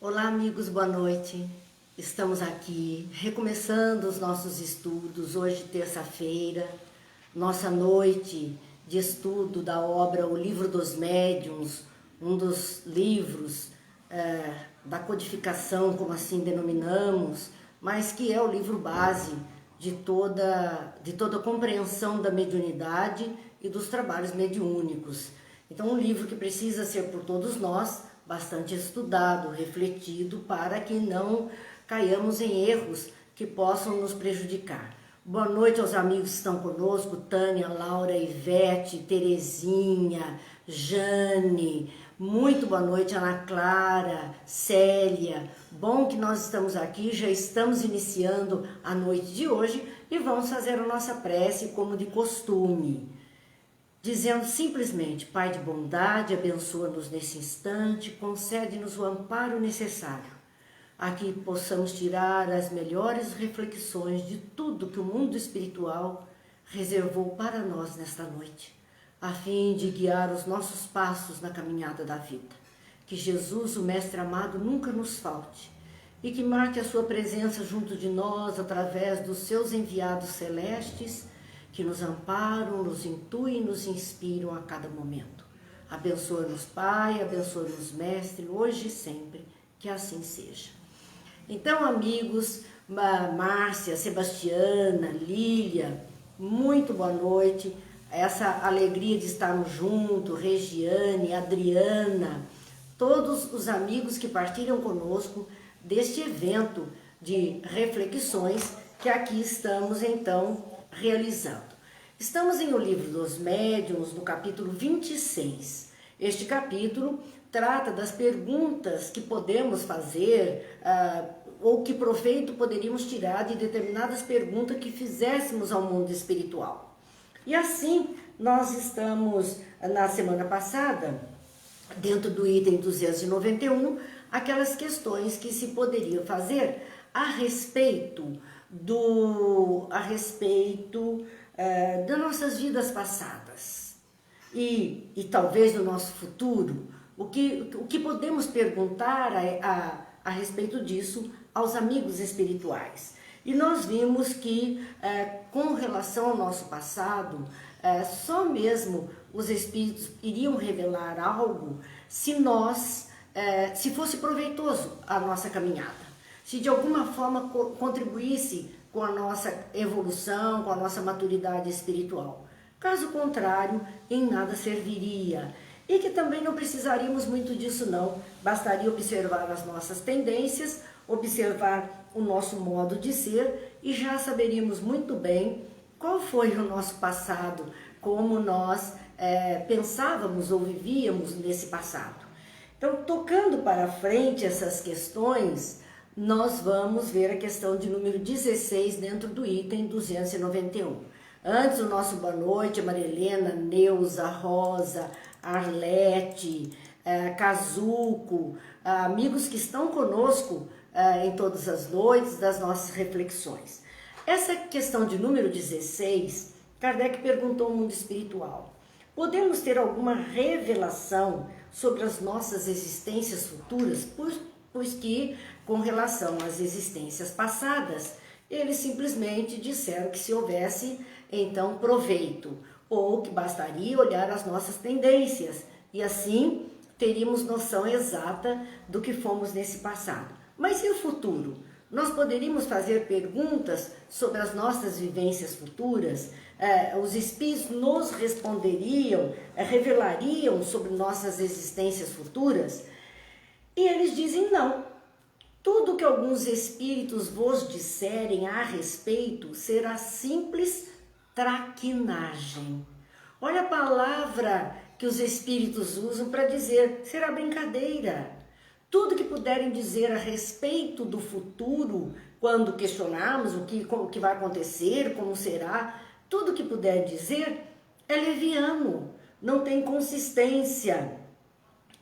Olá, amigos, boa noite. Estamos aqui recomeçando os nossos estudos. Hoje, terça-feira, nossa noite de estudo da obra O Livro dos Médiuns, um dos livros da codificação, como assim denominamos, mas que é o livro base de toda a compreensão da mediunidade e dos trabalhos mediúnicos. Então, um livro que precisa ser por todos nós bastante estudado, refletido, para que não caiamos em erros que possam nos prejudicar. Boa noite aos amigos que estão conosco, Tânia, Laura, Ivete, Terezinha, Jane, muito boa noite, Ana Clara, Célia. Bom que nós estamos aqui, já estamos iniciando a noite de hoje e vamos fazer a nossa prece como de costume, dizendo simplesmente: Pai de bondade, abençoa-nos nesse instante, concede-nos o amparo necessário, a que possamos tirar as melhores reflexões de tudo que o mundo espiritual reservou para nós nesta noite, a fim de guiar os nossos passos na caminhada da vida. Que Jesus, o Mestre amado, nunca nos falte e que marque a sua presença junto de nós através dos seus enviados celestes, que nos amparam, nos intuem e nos inspiram a cada momento. Abençoa-nos, Pai, abençoa-nos, Mestre, hoje e sempre, que assim seja. Então, amigos, Márcia, Sebastiana, Lília, muito boa noite. Essa alegria de estarmos juntos, Regiane, Adriana, todos os amigos que partilham conosco deste evento de reflexões que aqui estamos, então, realizando. Estamos em O Livro dos Médiuns, no capítulo 26. Este capítulo trata das perguntas que podemos fazer, ou que proveito poderíamos tirar de determinadas perguntas que fizéssemos ao mundo espiritual. E assim, nós estamos, na semana passada, dentro do item 291, aquelas questões que se poderiam fazer a respeito das nossas vidas passadas e talvez do nosso futuro, o que podemos perguntar a respeito disso aos amigos espirituais. E nós vimos que, com relação ao nosso passado, só mesmo os espíritos iriam revelar algo se fosse proveitoso a nossa caminhada, se de alguma forma contribuísse com a nossa evolução, com a nossa maturidade espiritual. Caso contrário, em nada serviria. E que também não precisaríamos muito disso não, bastaria observar as nossas tendências, observar o nosso modo de ser e já saberíamos muito bem qual foi o nosso passado, como nós pensávamos ou vivíamos nesse passado. Então, tocando para frente essas questões, nós vamos ver a questão de número 16 dentro do item 291. Antes, o nosso boa noite, Maria Helena, Neuza, Rosa, Arlete, Cazuco, amigos que estão conosco em todas as noites das nossas reflexões. Essa questão de número 16, Kardec perguntou ao mundo espiritual: podemos ter alguma revelação sobre as nossas existências futuras? Pois que, com relação às existências passadas, eles simplesmente disseram que se houvesse, então, proveito, ou que bastaria olhar as nossas tendências, e assim teríamos noção exata do que fomos nesse passado. Mas e o futuro? Nós poderíamos fazer perguntas sobre as nossas vivências futuras? Os espíritos nos responderiam, revelariam sobre nossas existências futuras? E eles dizem não. Tudo que alguns espíritos vos disserem a respeito será simples traquinagem. Olha a palavra que os espíritos usam para dizer, será brincadeira. Tudo que puderem dizer a respeito do futuro, quando questionarmos o que vai acontecer, como será, tudo que puder dizer é leviano, não tem consistência.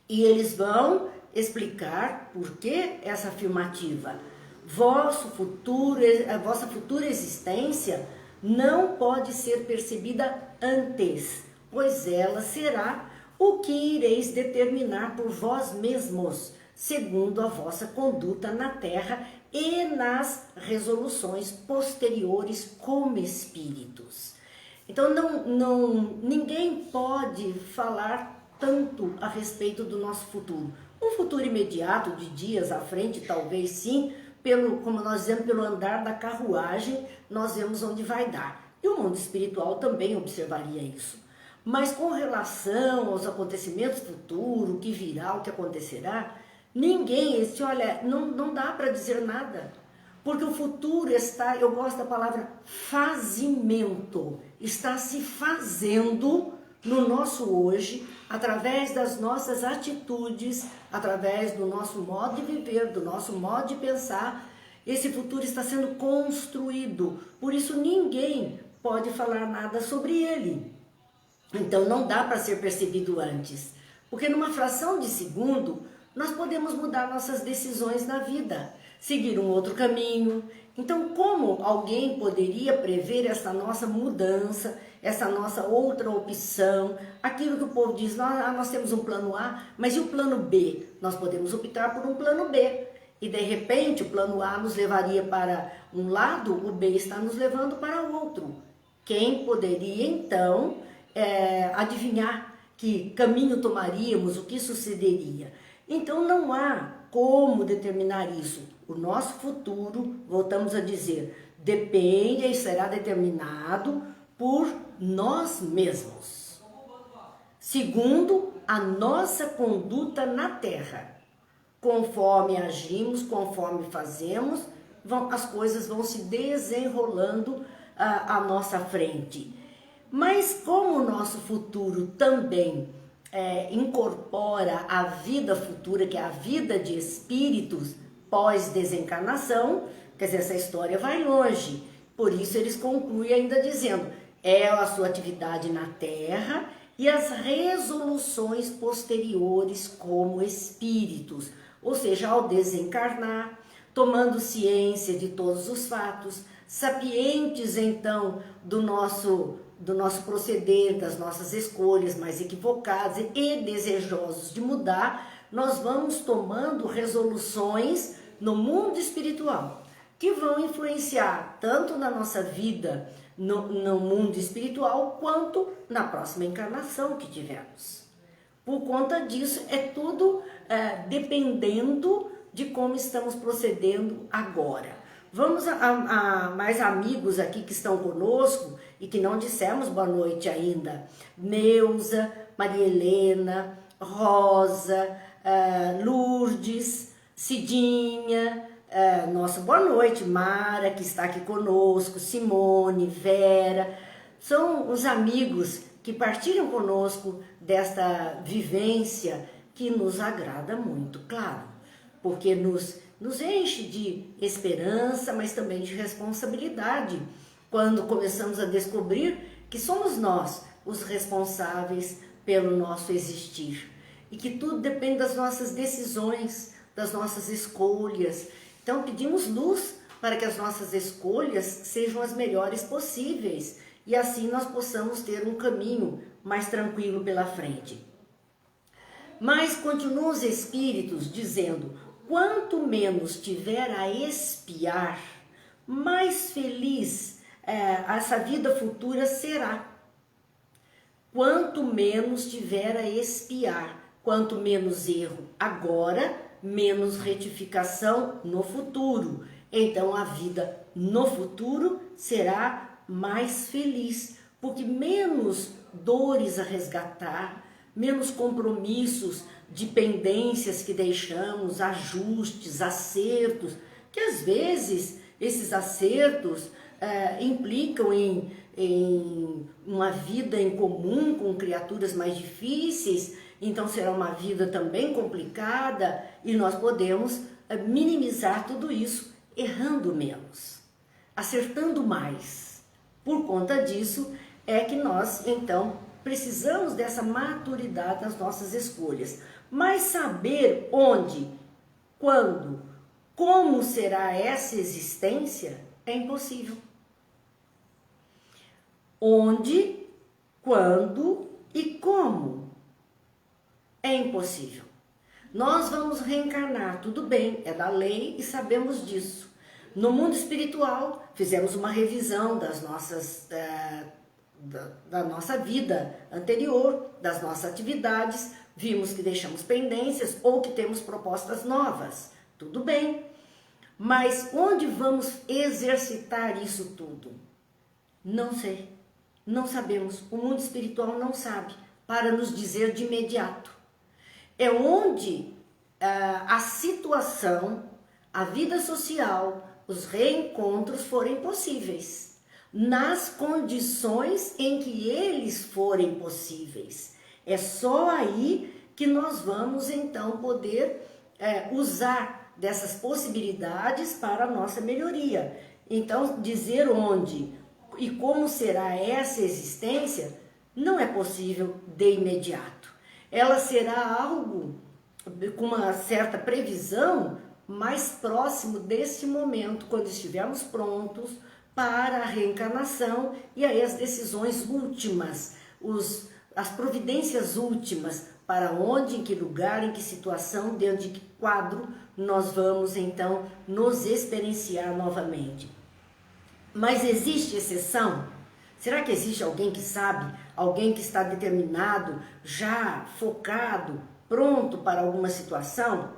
E eles vão explicar por que essa afirmativa. Vossa futura existência não pode ser percebida antes, pois ela será o que ireis determinar por vós mesmos, segundo a vossa conduta na terra e nas resoluções posteriores como espíritos. Então ninguém pode falar tanto a respeito do nosso futuro. Um futuro imediato, de dias à frente, talvez sim, como nós dizemos, pelo andar da carruagem, nós vemos onde vai dar. E o mundo espiritual também observaria isso. Mas com relação aos acontecimentos futuros, o que virá, o que acontecerá, ninguém, olha, não dá para dizer nada. Porque o futuro está, eu gosto da palavra fazimento, está se fazendo no nosso hoje, através das nossas atitudes, através do nosso modo de viver, do nosso modo de pensar. Esse futuro está sendo construído, por isso ninguém pode falar nada sobre ele. Então não dá para ser percebido antes, porque numa fração de segundo nós podemos mudar nossas decisões na vida, seguir um outro caminho. Então como alguém poderia prever essa nossa mudança, essa nossa outra opção, aquilo que o povo diz, nós temos um plano A, mas e o plano B? Nós podemos optar por um plano B. E de repente o plano A nos levaria para um lado, o B está nos levando para outro. Quem poderia então adivinhar que caminho tomaríamos, o que sucederia? Então não há como determinar isso. O nosso futuro, voltamos a dizer, depende e será determinado por nós mesmos. Segundo, a nossa conduta na terra. Conforme agimos, conforme fazemos, as coisas vão se desenrolando à nossa frente. Mas como o nosso futuro também incorpora a vida futura, que é a vida de espíritos pós-desencarnação, quer dizer, essa história vai longe. Por isso eles concluem ainda dizendo, é a sua atividade na Terra e as resoluções posteriores como espíritos, ou seja, ao desencarnar, tomando ciência de todos os fatos, sapientes então do nosso proceder, das nossas escolhas mais equivocadas e desejosos de mudar, nós vamos tomando resoluções no mundo espiritual, que vão influenciar tanto na nossa vida no mundo espiritual, quanto na próxima encarnação que tivermos. Por conta disso, é tudo dependendo de como estamos procedendo agora. Vamos a mais amigos aqui que estão conosco e que não dissemos boa noite ainda. Neuza, Maria Helena, Rosa, Lourdes, Cidinha, nossa boa noite, Mara, que está aqui conosco, Simone, Vera. São os amigos que partilham conosco desta vivência que nos agrada muito, claro, porque nos enche de esperança, mas também de responsabilidade, quando começamos a descobrir que somos nós os responsáveis pelo nosso existir e que tudo depende das nossas decisões, das nossas escolhas. Então pedimos luz para que as nossas escolhas sejam as melhores possíveis e assim nós possamos ter um caminho mais tranquilo pela frente. Mas continuam os espíritos dizendo, quanto menos tiver a expiar, mais feliz essa vida futura será. Quanto menos tiver a expiar, quanto menos erro agora, menos retificação no futuro. Então a vida no futuro será mais feliz, porque menos dores a resgatar, menos compromissos, dependências que deixamos, ajustes, acertos, que às vezes esses acertos implicam em uma vida em comum com criaturas mais difíceis, então será uma vida também complicada e nós podemos minimizar tudo isso errando menos, acertando mais. Por conta disso é que nós então precisamos dessa maturidade nas nossas escolhas, mas saber onde, quando, como será essa existência é impossível. Onde, quando e como é impossível. Nós vamos reencarnar, tudo bem, é da lei e sabemos disso. No mundo espiritual, fizemos uma revisão das nossas, da nossa vida anterior, das nossas atividades, vimos que deixamos pendências ou que temos propostas novas, tudo bem. Mas onde vamos exercitar isso tudo? Não sei, não sabemos, o mundo espiritual não sabe, para nos dizer de imediato. É onde a situação, a vida social, os reencontros forem possíveis, nas condições em que eles forem possíveis. É só aí que nós vamos então poder usar dessas possibilidades para a nossa melhoria. Então, dizer onde e como será essa existência não é possível de imediato. Ela será algo com uma certa previsão mais próximo desse momento, quando estivermos prontos para a reencarnação e aí as decisões últimas, as providências últimas, para onde, em que lugar, em que situação, dentro de que quadro nós vamos então nos experienciar novamente. Mas existe exceção? Será que existe alguém que sabe, alguém que está determinado, já focado, pronto para alguma situação?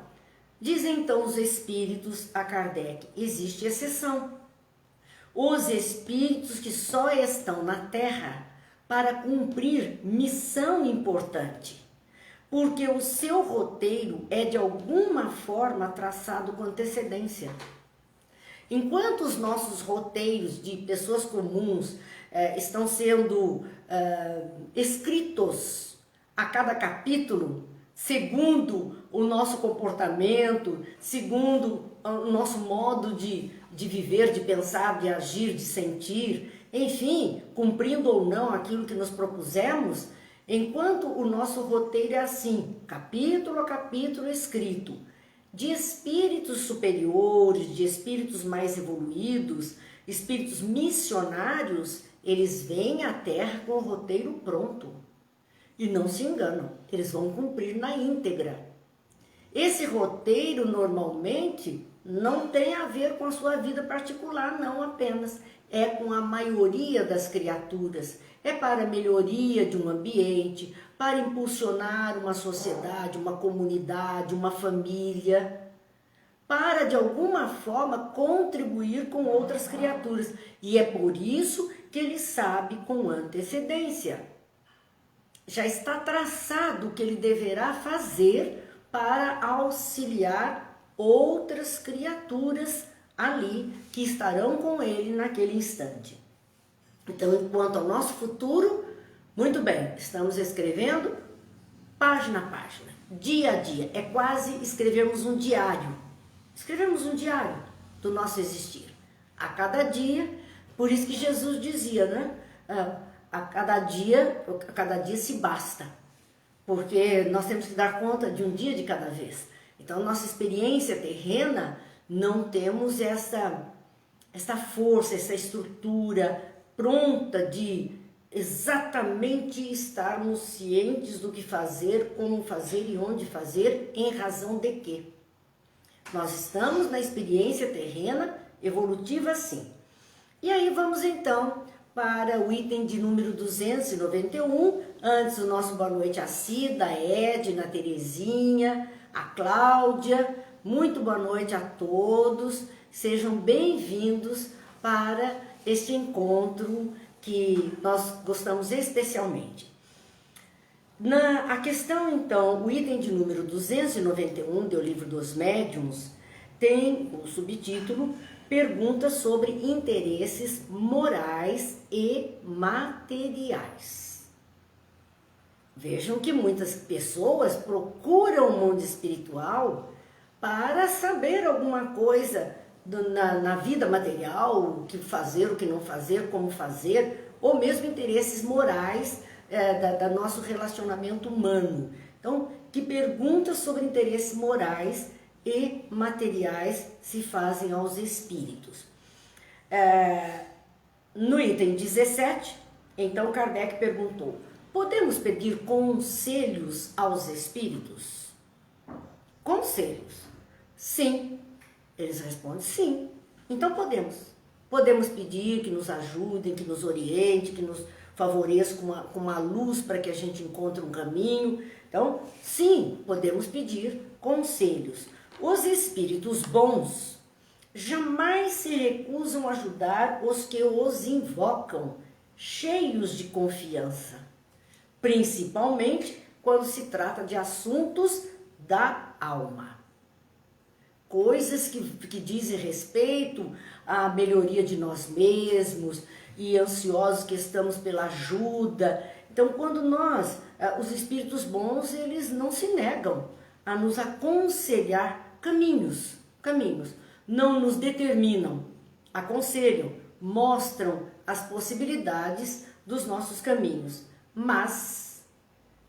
Dizem então os espíritos a Kardec, existe exceção. Os espíritos que só estão na Terra para cumprir missão importante, porque o seu roteiro é de alguma forma traçado com antecedência. Enquanto os nossos roteiros de pessoas comuns estão sendo escritos a cada capítulo, segundo o nosso comportamento, segundo o nosso modo de viver, de pensar, de agir, de sentir, enfim, cumprindo ou não aquilo que nos propusemos, enquanto o nosso roteiro é assim, capítulo a capítulo escrito, de espíritos superiores, de espíritos mais evoluídos, espíritos missionários, eles vêm à Terra com o roteiro pronto. E não se enganam, eles vão cumprir na íntegra. Esse roteiro, normalmente, não tem a ver com a sua vida particular, não apenas. É com a maioria das criaturas. É para a melhoria de um ambiente, para impulsionar uma sociedade, uma comunidade, uma família, para, de alguma forma, contribuir com outras criaturas. E é por isso que ele sabe com antecedência. Já está traçado o que ele deverá fazer para auxiliar outras criaturas ali que estarão com ele naquele instante. Então, enquanto ao nosso futuro, muito bem, estamos escrevendo página a página, dia a dia. É quase escrevermos um diário. Escrevemos um diário do nosso existir. A cada dia, por isso que Jesus dizia, né? A cada dia se basta, porque nós temos que dar conta de um dia de cada vez. Então, nossa experiência terrena, não temos essa força, essa estrutura pronta de exatamente estarmos cientes do que fazer, como fazer e onde fazer, em razão de quê? Nós estamos na experiência terrena evolutiva, sim. E aí vamos então para o item de número 291, antes o nosso boa noite a Cida, a Edna, a Terezinha, a Cláudia, muito boa noite a todos, sejam bem-vindos para este encontro que nós gostamos especialmente. A questão então, o item de número 291 do Livro dos Médiuns tem o subtítulo Perguntas sobre interesses morais e materiais. Vejam que muitas pessoas procuram o mundo espiritual para saber alguma coisa na vida material, o que fazer, o que não fazer, como fazer, ou mesmo interesses morais do nosso relacionamento humano. Então, que perguntas sobre interesses morais e materiais se fazem aos espíritos. No item 17, então Kardec perguntou: podemos pedir conselhos aos espíritos? conselhos? Sim. Eles respondem sim. Então podemos. Podemos pedir que nos ajudem, que nos orientem, que nos favoreça com uma luz para que a gente encontre um caminho. Então, sim, podemos pedir conselhos. Os espíritos bons jamais se recusam a ajudar os que os invocam, cheios de confiança, principalmente quando se trata de assuntos da alma. Coisas que dizem respeito à melhoria de nós mesmos e ansiosos que estamos pela ajuda. Então, quando nós, os espíritos bons, eles não se negam a nos aconselhar caminhos, não nos determinam, aconselham, mostram as possibilidades dos nossos caminhos, mas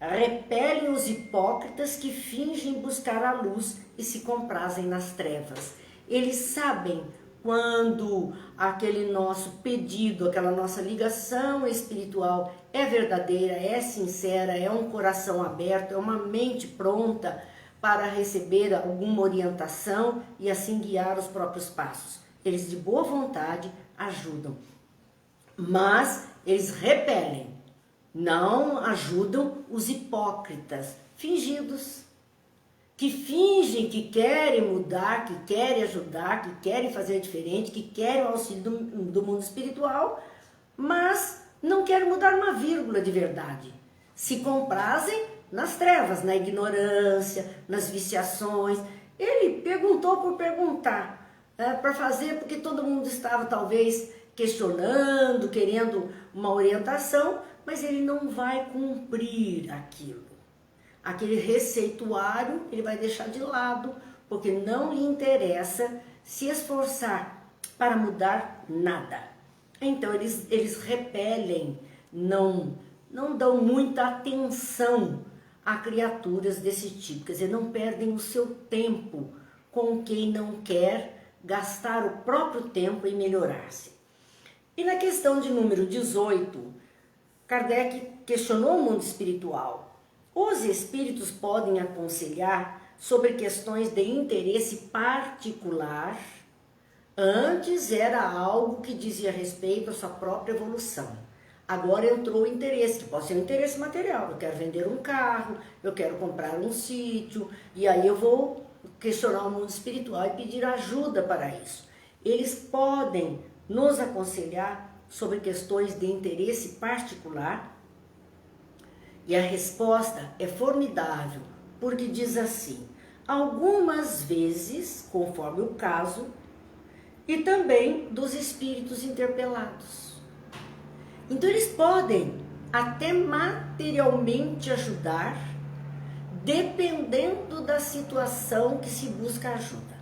repelem os hipócritas que fingem buscar a luz e se comprazem nas trevas. Eles sabem quando aquele nosso pedido, aquela nossa ligação espiritual é verdadeira, é sincera, é um coração aberto, é uma mente pronta para receber alguma orientação e assim guiar os próprios passos. Eles de boa vontade ajudam, mas eles repelem, não ajudam os hipócritas, fingidos, que fingem que querem mudar, que querem ajudar, que querem fazer diferente, que querem o auxílio do mundo espiritual, mas não querem mudar uma vírgula de verdade. Se comprazem nas trevas, na ignorância, nas viciações. Ele perguntou por perguntar, para fazer porque todo mundo estava talvez questionando, querendo uma orientação, mas ele não vai cumprir aquilo. Aquele receituário ele vai deixar de lado, porque não lhe interessa se esforçar para mudar nada. Então eles repelem, não dão muita atenção a criaturas desse tipo, quer dizer, não perdem o seu tempo com quem não quer gastar o próprio tempo em melhorar-se. E na questão de número 18, Kardec questionou o mundo espiritual. Os espíritos podem aconselhar sobre questões de interesse particular. Antes era algo que dizia respeito à sua própria evolução. Agora entrou o interesse, que pode ser um interesse material. Eu quero vender um carro, eu quero comprar um sítio, e aí eu vou questionar o mundo espiritual e pedir ajuda para isso. Eles podem nos aconselhar sobre questões de interesse particular. E a resposta é formidável, porque diz assim: algumas vezes, conforme o caso, e também dos espíritos interpelados. Então eles podem até materialmente ajudar, dependendo da situação que se busca ajuda.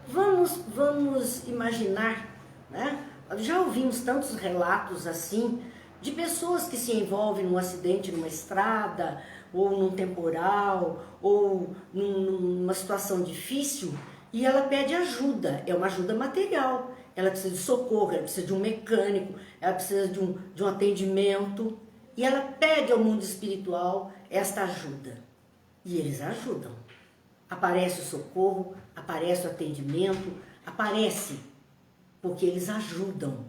Vamos imaginar, né? Já ouvimos tantos relatos assim, de pessoas que se envolvem num acidente numa estrada, ou num temporal, ou numa situação difícil, e ela pede ajuda, é uma ajuda material. Ela precisa de socorro, ela precisa de um mecânico, ela precisa de um atendimento, e ela pede ao mundo espiritual esta ajuda. E eles ajudam. Aparece o socorro, aparece o atendimento, aparece, porque eles ajudam.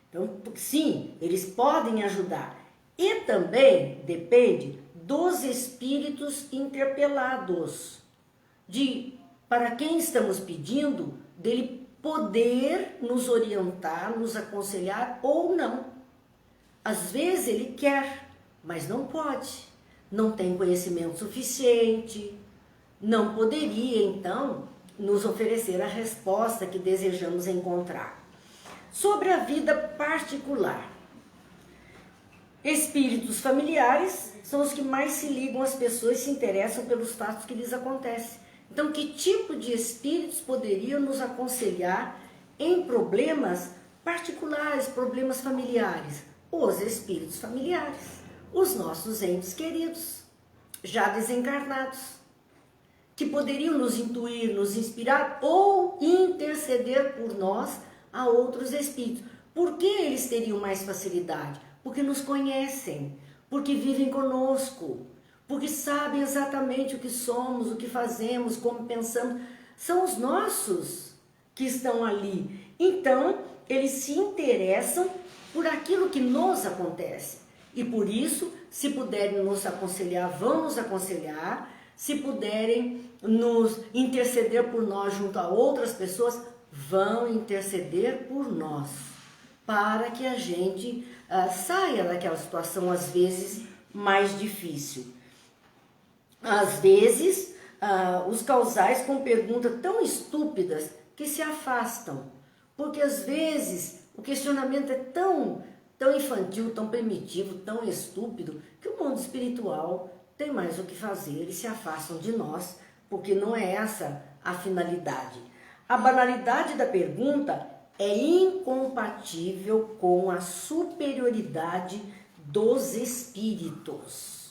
Então, sim, eles podem ajudar. E também depende dos espíritos interpelados, para quem estamos pedindo, dele poder nos orientar, nos aconselhar ou não. Às vezes ele quer, mas não pode, não tem conhecimento suficiente, não poderia então nos oferecer a resposta que desejamos encontrar. Sobre a vida particular, espíritos familiares são os que mais se ligam às pessoas e se interessam pelos fatos que lhes acontecem. Então, que tipo de espíritos poderiam nos aconselhar em problemas particulares, problemas familiares? Os espíritos familiares, os nossos entes queridos, já desencarnados, que poderiam nos intuir, nos inspirar ou interceder por nós a outros espíritos. Por que eles teriam mais facilidade? Porque nos conhecem, porque vivem conosco, porque sabem exatamente o que somos, o que fazemos, como pensamos. São os nossos que estão ali. Então, eles se interessam por aquilo que nos acontece. E por isso, se puderem nos aconselhar, vão nos aconselhar. Se puderem nos interceder por nós junto a outras pessoas, vão interceder por nós, para que a gente saia daquela situação, às vezes, mais difícil. Às vezes, os casais com perguntas tão estúpidas que se afastam, porque às vezes o questionamento é tão infantil, tão primitivo, tão estúpido, que o mundo espiritual tem mais o que fazer, eles se afastam de nós, porque não é essa a finalidade. A banalidade da pergunta é incompatível com a superioridade dos espíritos.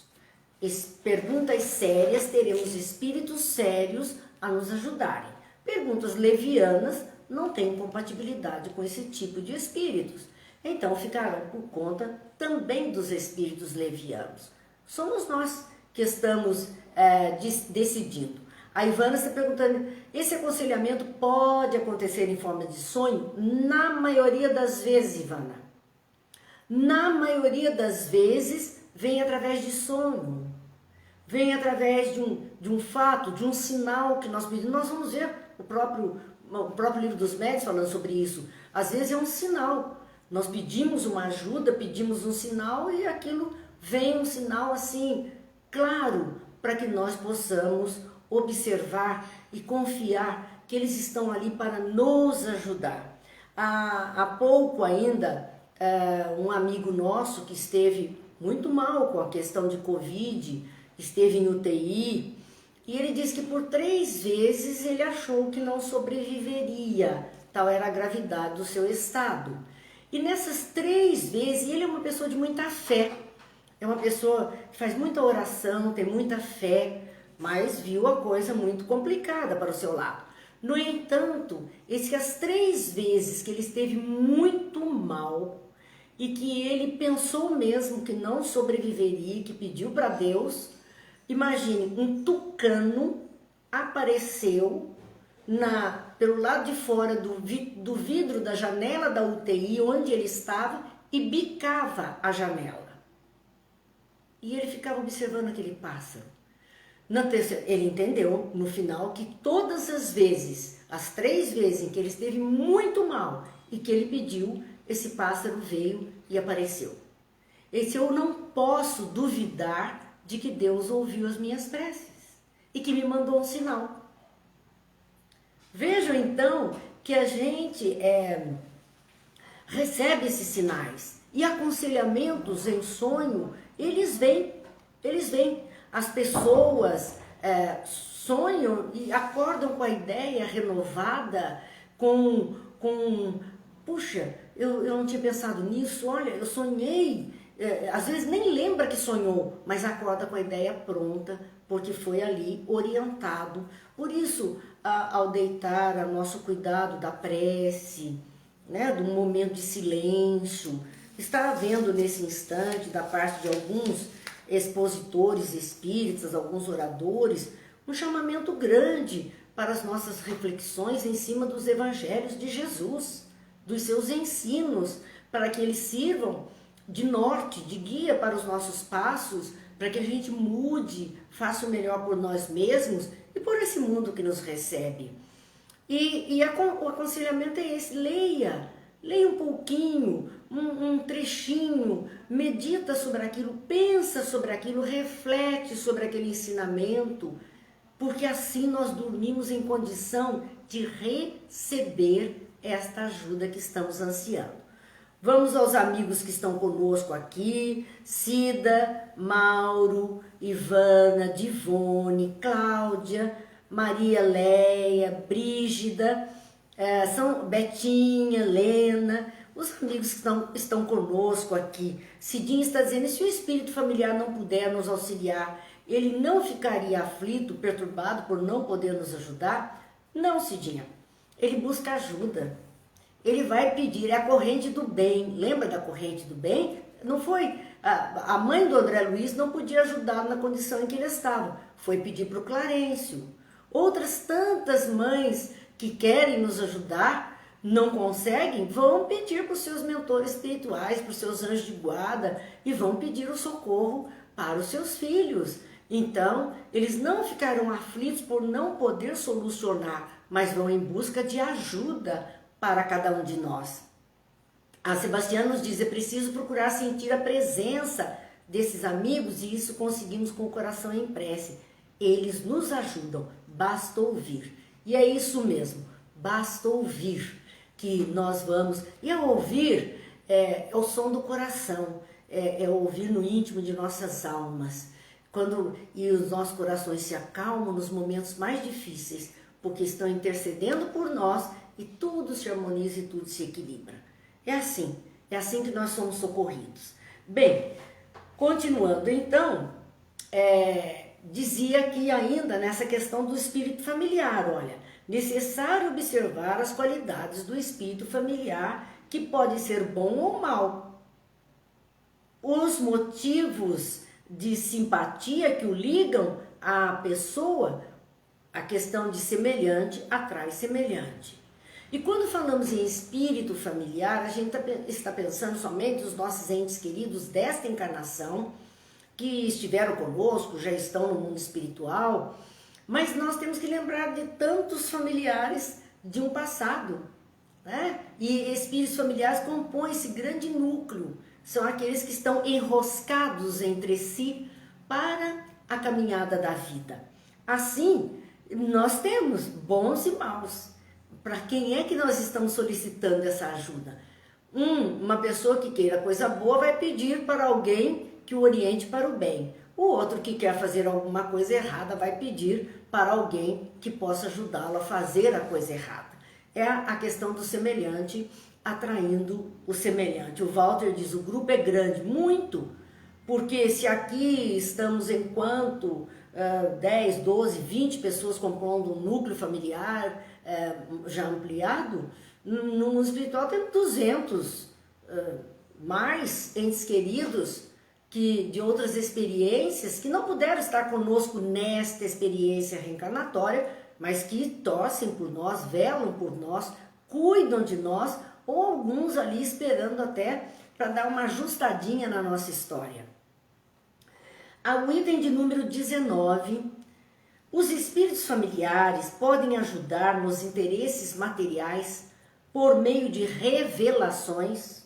Perguntas sérias, teremos espíritos sérios a nos ajudarem. Perguntas levianas não têm compatibilidade com esse tipo de espíritos. Então ficarão por conta também dos espíritos levianos. Somos nós que estamos decidindo. A Ivana está perguntando, esse aconselhamento pode acontecer em forma de sonho? Na maioria das vezes, Ivana. Na maioria das vezes, vem através de sonho. Vem através de um fato, de um sinal que nós pedimos. Nós vamos ver o próprio livro dos médiuns falando sobre isso. Às vezes é um sinal. Nós pedimos uma ajuda, pedimos um sinal e aquilo vem um sinal assim, claro, para que nós possamos observar e confiar que eles estão ali para nos ajudar. Há pouco ainda, um amigo nosso que esteve muito mal com a questão de Covid, esteve em UTI, e ele disse que por 3 vezes ele achou que não sobreviveria, tal era a gravidade do seu estado. E nessas 3 vezes, ele é uma pessoa de muita fé, é uma pessoa que faz muita oração, tem muita fé, mas viu a coisa muito complicada para o seu lado. No entanto, as 3 vezes que ele esteve muito mal e que ele pensou mesmo que não sobreviveria, que pediu para Deus, imagine, um tucano apareceu pelo lado de fora do vidro da janela da UTI, onde ele estava, e bicava a janela. E ele ficava observando aquele pássaro. Ele entendeu no final que todas as vezes, as 3 vezes em que ele esteve muito mal e que ele pediu, esse pássaro veio e apareceu. Eu não posso duvidar de que Deus ouviu as minhas preces e que me mandou um sinal. Vejam então que a gente recebe esses sinais e aconselhamentos em sonho, eles vêm. As pessoas sonham e acordam com a ideia renovada, puxa, eu não tinha pensado nisso, olha, eu sonhei, às vezes nem lembra que sonhou, mas acorda com a ideia pronta, porque foi ali orientado. Por isso, ao deitar, a nosso cuidado da prece, né, do momento de silêncio, está havendo nesse instante, da parte de alguns expositores espíritas, alguns oradores, um chamamento grande para as nossas reflexões em cima dos evangelhos de Jesus, dos seus ensinos, para que eles sirvam de norte, de guia para os nossos passos, para que a gente mude, faça o melhor por nós mesmos e por esse mundo que nos recebe. O aconselhamento é esse: leia um pouquinho, um trechinho, medita sobre aquilo, pensa sobre aquilo, reflete sobre aquele ensinamento, porque assim nós dormimos em condição de receber esta ajuda que estamos ansiando. Vamos aos amigos que estão conosco aqui: Cida, Mauro, Ivana, Divone, Cláudia, Maria Leia, Brígida, Betinha, Lena, os amigos que estão conosco aqui. Cidinha está dizendo: se o espírito familiar não puder nos auxiliar, ele não ficaria aflito, perturbado por não poder nos ajudar? Não, Cidinha, ele busca ajuda. Ele vai pedir, é a corrente do bem. Lembra da corrente do bem? Não foi A mãe do André Luiz não podia ajudá-lo na condição em que ele estava. Foi pedir para o Clarencio. Outras tantas mães que querem nos ajudar, não conseguem, vão pedir para os seus mentores espirituais, para os seus anjos de guarda e vão pedir o socorro para os seus filhos. Então, eles não ficarão aflitos por não poder solucionar, mas vão em busca de ajuda para cada um de nós. A Sebastiana nos diz, é preciso procurar sentir a presença desses amigos e isso conseguimos com o coração em prece. Eles nos ajudam, basta ouvir. E é isso mesmo, basta ouvir que nós vamos. E ao ouvir, é o som do coração, é ouvir no íntimo de nossas almas. E os nossos corações se acalmam nos momentos mais difíceis, porque estão intercedendo por nós e tudo se harmoniza e tudo se equilibra. É assim que nós somos socorridos. Bem, continuando então, dizia aqui ainda nessa questão do espírito familiar, olha, necessário observar as qualidades do espírito familiar, que pode ser bom ou mal. Os motivos de simpatia que o ligam à pessoa, a questão de semelhante atrai semelhante. E quando falamos em espírito familiar, a gente está pensando somente nos nossos entes queridos desta encarnação, que estiveram conosco, já estão no mundo espiritual, mas nós temos que lembrar de tantos familiares de um passado, né? E espíritos familiares compõem esse grande núcleo, são aqueles que estão enroscados entre si para a caminhada da vida. Assim, nós temos bons e maus. Para quem é que nós estamos solicitando essa ajuda? Uma pessoa que queira coisa boa vai pedir para alguém que o oriente para o bem. O outro que quer fazer alguma coisa errada vai pedir para alguém que possa ajudá-lo a fazer a coisa errada. É a questão do semelhante atraindo o semelhante. O Walter diz, o grupo é grande, muito, porque se aqui estamos enquanto 10, 12, 20 pessoas compondo um núcleo familiar já ampliado, no mundo espiritual tem 200 mais entes queridos que de outras experiências que não puderam estar conosco nesta experiência reencarnatória, mas que torcem por nós, velam por nós, cuidam de nós, ou alguns ali esperando até para dar uma ajustadinha na nossa história. O item de número 19, os espíritos familiares podem ajudar nos interesses materiais por meio de revelações,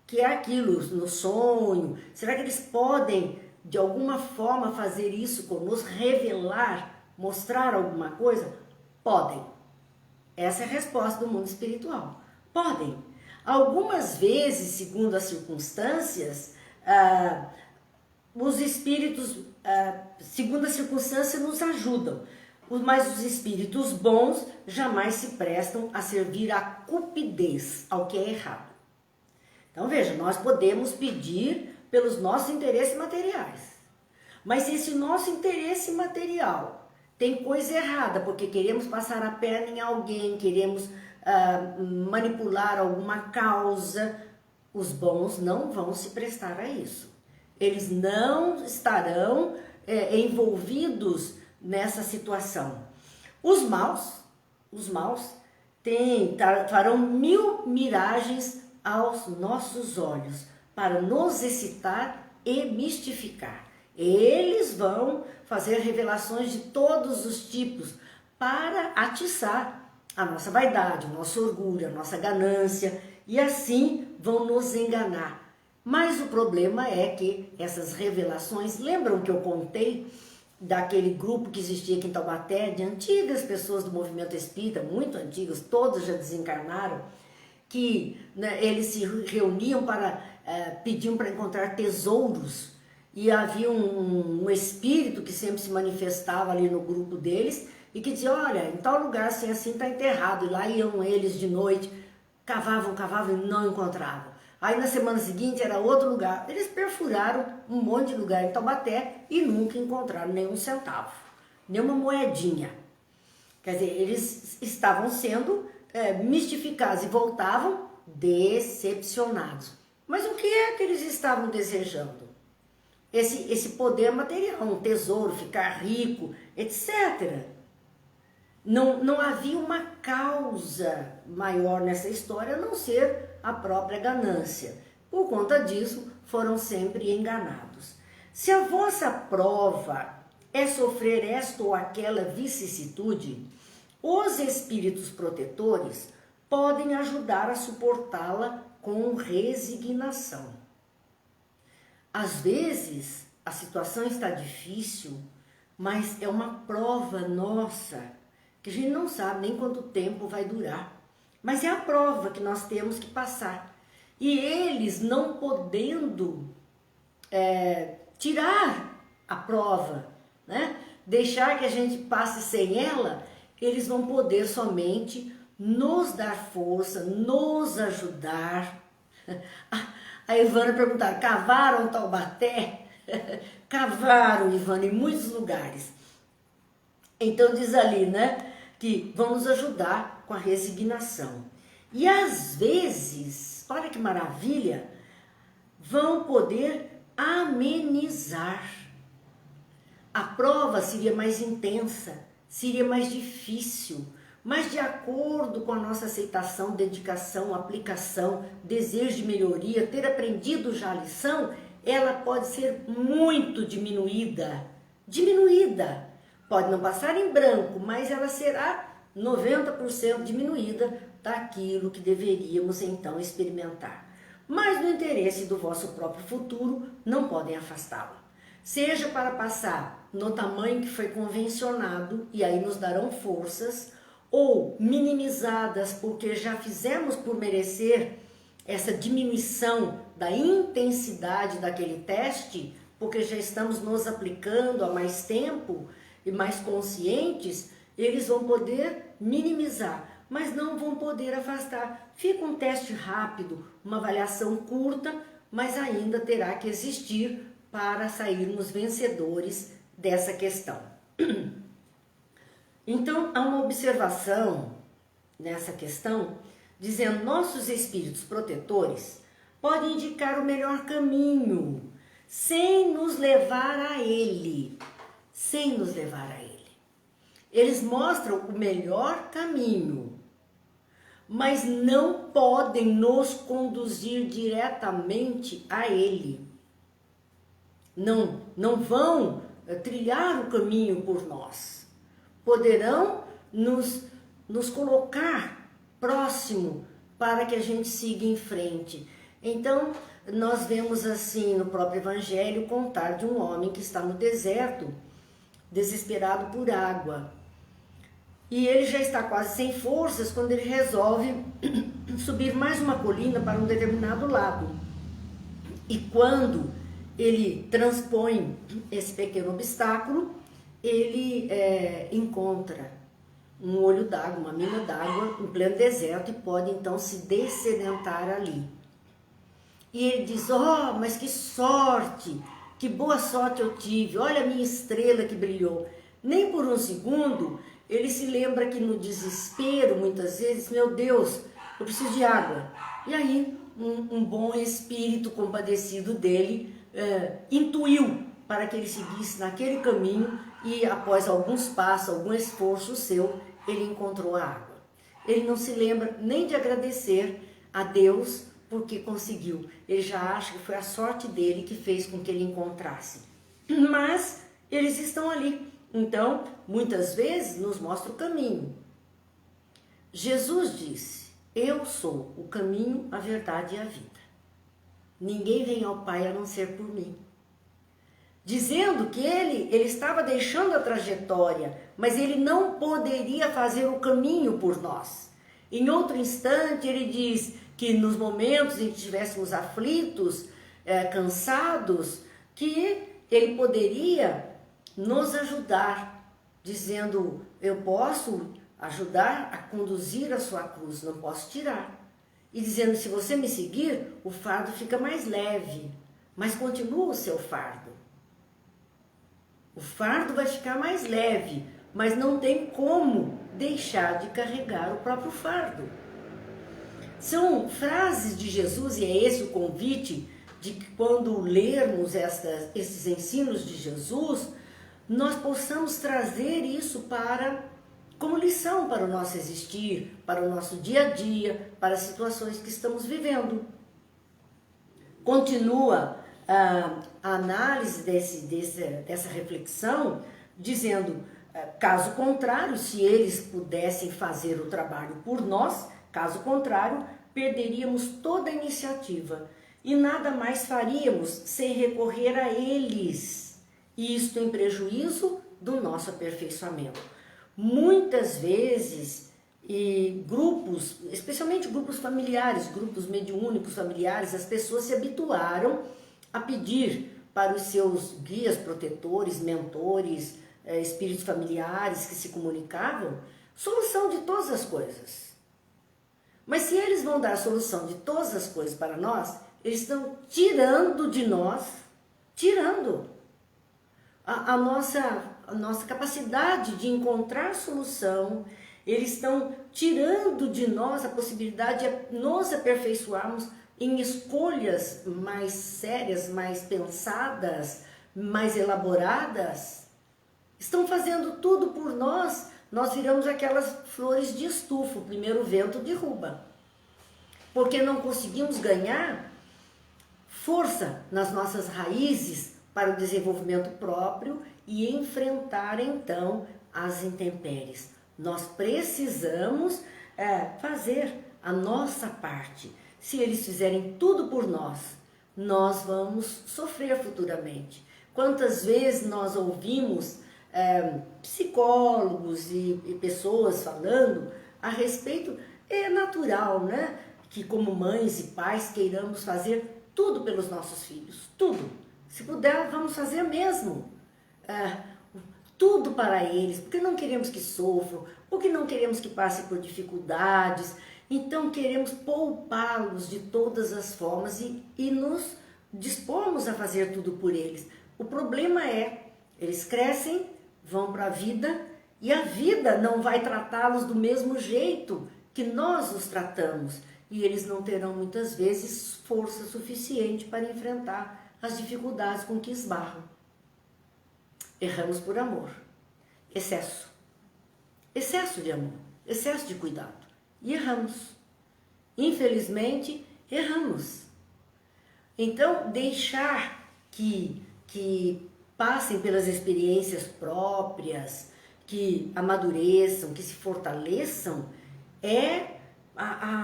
que é aquilo no sonho. Será que eles podem de alguma forma fazer isso conosco, revelar, mostrar alguma coisa? Podem. Essa é a resposta do mundo espiritual. Podem. Algumas vezes, segundo as circunstâncias, os espíritos, segundo as circunstâncias, nos ajudam. Mas os espíritos bons jamais se prestam a servir à cupidez, ao que é errado. Então veja, nós podemos pedir pelos nossos interesses materiais. Mas se esse nosso interesse material tem coisa errada, porque queremos passar a perna em alguém, queremos manipular alguma causa, os bons não vão se prestar a isso. Eles não estarão envolvidos nessa situação. Os maus farão 1000 miragens aos nossos olhos para nos excitar e mistificar. Eles vão fazer revelações de todos os tipos para atiçar a nossa vaidade, o nosso orgulho, a nossa ganância, e assim vão nos enganar. Mas o problema é que essas revelações, lembram que eu contei daquele grupo que existia aqui em Taubaté, de antigas pessoas do movimento espírita, muito antigas, todos já desencarnaram, que eles se reuniam pediam para encontrar tesouros, e havia um espírito que sempre se manifestava ali no grupo deles, e que dizia, olha, em tal lugar assim está enterrado, e lá iam eles de noite, cavavam e não encontravam. Aí na semana seguinte era outro lugar, eles perfuraram um monte de lugar em Taubaté e nunca encontraram nenhum centavo, nenhuma moedinha. Quer dizer, eles estavam sendo mistificados e voltavam decepcionados. Mas o que é que eles estavam desejando? esse poder material, um tesouro, ficar rico, etc. Não havia uma causa maior nessa história a não ser a própria ganância. Por conta disso, foram sempre enganados. Se a vossa prova é sofrer esta ou aquela vicissitude, os espíritos protetores podem ajudar a suportá-la com resignação. Às vezes, a situação está difícil, mas é uma prova nossa, que a gente não sabe nem quanto tempo vai durar. Mas é a prova que nós temos que passar. E eles não podendo tirar a prova, né? Deixar que a gente passe sem ela, eles vão poder somente nos dar força, nos ajudar. A Ivana perguntar, cavaram Taubaté? Cavaram, Ivana, em muitos lugares. Então diz ali, né, que vão nos ajudar com a resignação. E às vezes, olha que maravilha, vão poder amenizar. A prova seria mais intensa, seria mais difícil, mas de acordo com a nossa aceitação, dedicação, aplicação, desejo de melhoria, ter aprendido já a lição, ela pode ser muito diminuída. Diminuída. Pode não passar em branco, mas ela será 90% diminuída daquilo que deveríamos então experimentar. Mas no interesse do vosso próprio futuro, não podem afastá-la. Seja para passar no tamanho que foi convencionado, e aí nos darão forças, ou minimizadas porque já fizemos por merecer essa diminuição da intensidade daquele teste, porque já estamos nos aplicando há mais tempo e mais conscientes, eles vão poder minimizar, mas não vão poder afastar. Fica um teste rápido, uma avaliação curta, mas ainda terá que existir para sairmos vencedores dessa questão. Então, há uma observação nessa questão, dizendo nossos espíritos protetores podem indicar o melhor caminho, sem nos levar a ele. Sem nos levar a ele. Eles mostram o melhor caminho, mas não podem nos conduzir diretamente a ele. Não vão trilhar o caminho por nós. Poderão nos colocar próximo para que a gente siga em frente. Então, nós vemos assim no próprio Evangelho contar de um homem que está no deserto, desesperado por água. E ele já está quase sem forças quando ele resolve subir mais uma colina para um determinado lado. E quando ele transpõe esse pequeno obstáculo, ele encontra um olho d'água, uma mina d'água em pleno deserto e pode então se dessedentar ali. E ele diz, mas que sorte, que boa sorte eu tive, olha a minha estrela que brilhou. Nem por um segundo ele se lembra que no desespero, muitas vezes, meu Deus, eu preciso de água. E aí um bom espírito compadecido dele intuiu para que ele seguisse naquele caminho e após alguns passos, algum esforço seu, ele encontrou a água. Ele não se lembra nem de agradecer a Deus porque conseguiu. Ele já acha que foi a sorte dele que fez com que ele encontrasse. Mas eles estão ali. Então, muitas vezes nos mostra o caminho. Jesus disse, eu sou o caminho, a verdade e a vida. Ninguém vem ao Pai a não ser por mim. Dizendo que ele estava deixando a trajetória, mas ele não poderia fazer o caminho por nós. Em outro instante, ele diz que nos momentos em que estivéssemos aflitos, cansados, que ele poderia nos ajudar, dizendo, eu posso ajudar a conduzir a sua cruz, não posso tirar. E dizendo, se você me seguir, o fardo fica mais leve, mas continua o seu fardo. O fardo vai ficar mais leve, mas não tem como deixar de carregar o próprio fardo. São frases de Jesus, e é esse o convite de que quando lermos esses ensinos de Jesus, nós possamos trazer isso como lição para o nosso existir, para o nosso dia a dia, para as situações que estamos vivendo. Continua a análise dessa reflexão, dizendo, caso contrário, se eles pudessem fazer o trabalho por nós, caso contrário, perderíamos toda a iniciativa e nada mais faríamos sem recorrer a eles, e isto em prejuízo do nosso aperfeiçoamento. Muitas vezes, grupos, especialmente grupos familiares, grupos mediúnicos familiares, as pessoas se habituaram a pedir para os seus guias, protetores, mentores, espíritos familiares que se comunicavam, solução de todas as coisas. Mas se eles vão dar a solução de todas as coisas para nós, eles estão tirando de nós, a nossa capacidade de encontrar solução, eles estão tirando de nós a possibilidade de nos aperfeiçoarmos em escolhas mais sérias, mais pensadas, mais elaboradas. Estão fazendo tudo por nós, nós viramos aquelas flores de estufa, o primeiro vento derruba. Porque não conseguimos ganhar força nas nossas raízes para o desenvolvimento próprio e enfrentar então as intempéries. Nós precisamos fazer a nossa parte. Se eles fizerem tudo por nós, nós vamos sofrer futuramente. Quantas vezes nós ouvimos psicólogos e pessoas falando a respeito, é natural, né? Que como mães e pais queiramos fazer tudo pelos nossos filhos, tudo. Se puder, vamos fazer mesmo. Tudo para eles, porque não queremos que sofram, porque não queremos que passem por dificuldades, então queremos poupá-los de todas as formas e nos dispomos a fazer tudo por eles. O problema é, eles crescem, vão para a vida e a vida não vai tratá-los do mesmo jeito que nós os tratamos e eles não terão muitas vezes força suficiente para enfrentar as dificuldades com que esbarram. Erramos por amor, excesso de amor, excesso de cuidado, e erramos. Infelizmente, erramos. Então, deixar que passem pelas experiências próprias, que amadureçam, que se fortaleçam, é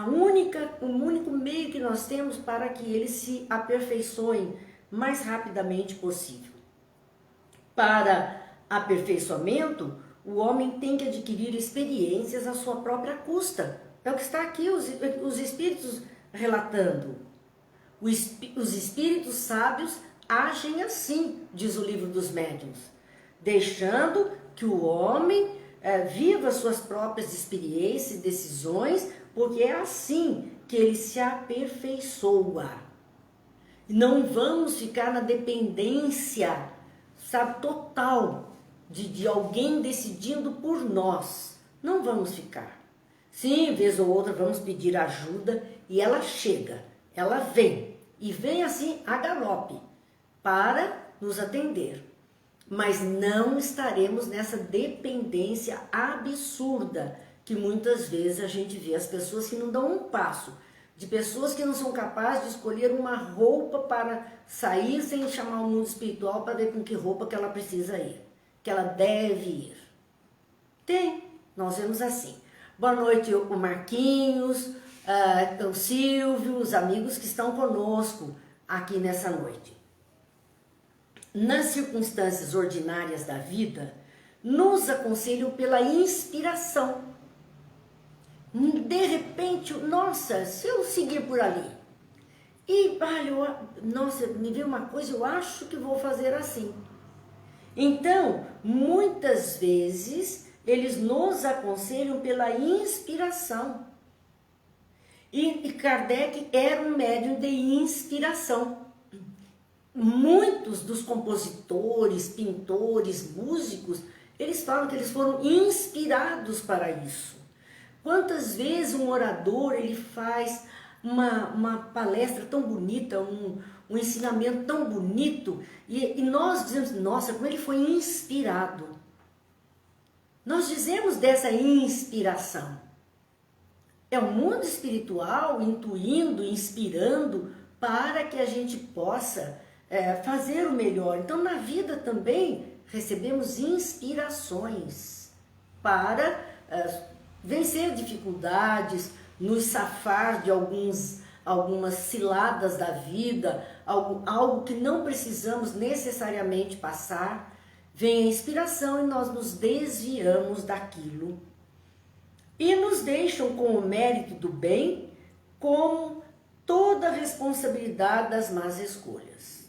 o único meio que nós temos para que eles se aperfeiçoem mais rapidamente possível. Para aperfeiçoamento, o homem tem que adquirir experiências à sua própria custa. É o que está aqui os espíritos relatando. Os espíritos sábios agem assim, diz o livro dos médiuns, deixando que o homem viva suas próprias experiências e decisões, porque é assim que ele se aperfeiçoa. Não vamos ficar na dependência, total de alguém decidindo por nós. Não vamos ficar. Sim, vez ou outra vamos pedir ajuda e ela chega, ela vem, e vem assim a galope para nos atender. Mas não estaremos nessa dependência absurda que muitas vezes a gente vê as pessoas que não dão um passo, de pessoas que não são capazes de escolher uma roupa para sair sem chamar o mundo espiritual para ver com que roupa que ela precisa ir, que ela deve ir. Nós vemos assim. Boa noite, o Marquinhos, o Silvio, os amigos que estão conosco aqui nessa noite. Nas circunstâncias ordinárias da vida, nos aconselham pela inspiração. De repente, nossa, se eu seguir por ali, e me veio uma coisa, eu acho que vou fazer assim. Então, muitas vezes, eles nos aconselham pela inspiração. E Kardec era um médium de inspiração. Muitos dos compositores, pintores, músicos, eles falam que eles foram inspirados para isso. Quantas vezes um orador ele faz uma palestra tão bonita, um ensinamento tão bonito, e nós dizemos, nossa, como ele foi inspirado. Nós dizemos dessa inspiração. É o mundo espiritual intuindo, inspirando para que a gente possa fazer o melhor. Então, na vida também recebemos inspirações para vencer dificuldades, nos safar de algumas ciladas da vida, algo que não precisamos necessariamente passar. Vem a inspiração e nós nos desviamos daquilo. E nos deixam com o mérito do bem, como toda a responsabilidade das más escolhas.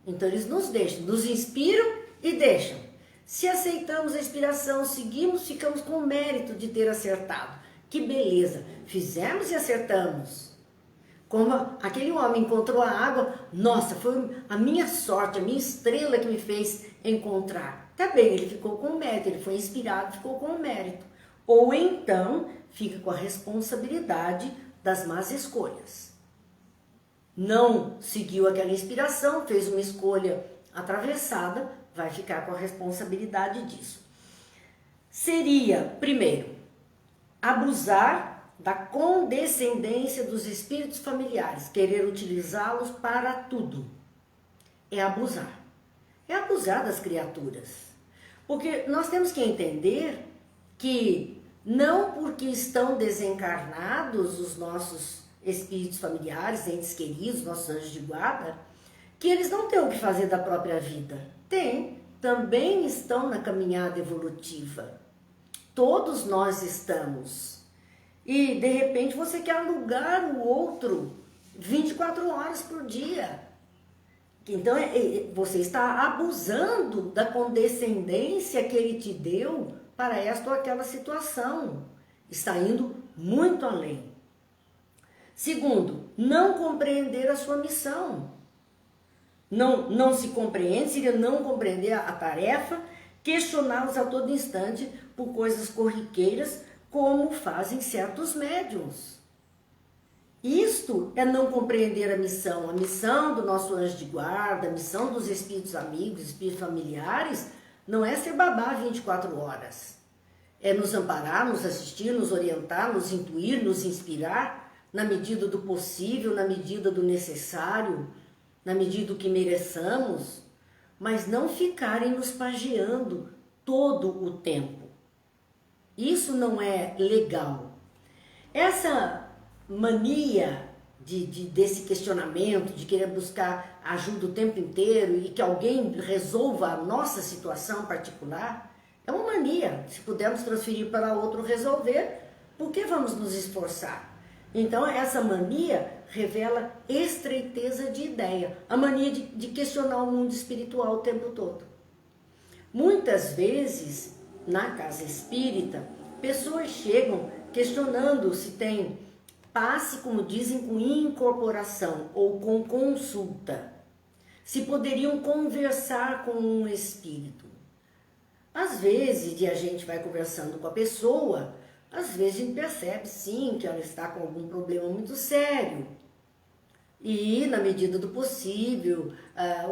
Então eles nos deixam, nos inspiram e deixam. Se aceitamos a inspiração, seguimos, ficamos com o mérito de ter acertado. Que beleza, fizemos e acertamos. Como aquele homem encontrou a água, nossa, foi a minha sorte, a minha estrela que me fez encontrar. Tá bem, ele ficou com o mérito, ele foi inspirado, ficou com o mérito. Ou então, fica com a responsabilidade das más escolhas. Não seguiu aquela inspiração, fez uma escolha atravessada, vai ficar com a responsabilidade disso. Seria, primeiro, abusar da condescendência dos espíritos familiares, querer utilizá-los para tudo. É abusar. É abusar das criaturas. Porque nós temos que entender que não porque estão desencarnados os nossos espíritos familiares, entes queridos, nossos anjos de guarda, que eles não têm o que fazer da própria vida. Tem, também estão na caminhada evolutiva. Todos nós estamos. E de repente você quer alugar o outro 24 horas por dia. Então você está abusando da condescendência que ele te deu para esta ou aquela situação. Está indo muito além. Segundo, não compreender a sua missão. Não se compreende, seria não compreender a tarefa, questioná-los a todo instante por coisas corriqueiras, como fazem certos médiuns. Isto é não compreender a missão do nosso anjo de guarda, a missão dos espíritos amigos, espíritos familiares, não é ser babá 24 horas. É nos amparar, nos assistir, nos orientar, nos intuir, nos inspirar, na medida do possível, na medida do necessário, na medida do que mereçamos, mas não ficarem nos pageando todo o tempo. Isso não é legal. Essa mania desse questionamento, de querer buscar ajuda o tempo inteiro e que alguém resolva a nossa situação particular, é uma mania. Se pudermos transferir para outro resolver, por que vamos nos esforçar? Então essa mania revela estreiteza de ideia, a mania de questionar o mundo espiritual o tempo todo. Muitas vezes, na casa espírita, pessoas chegam questionando se tem passe, como dizem, com incorporação ou com consulta. Se poderiam conversar com um espírito. Às vezes, a gente vai conversando com a pessoa, às vezes a gente percebe sim que ela está com algum problema muito sério. E, na medida do possível,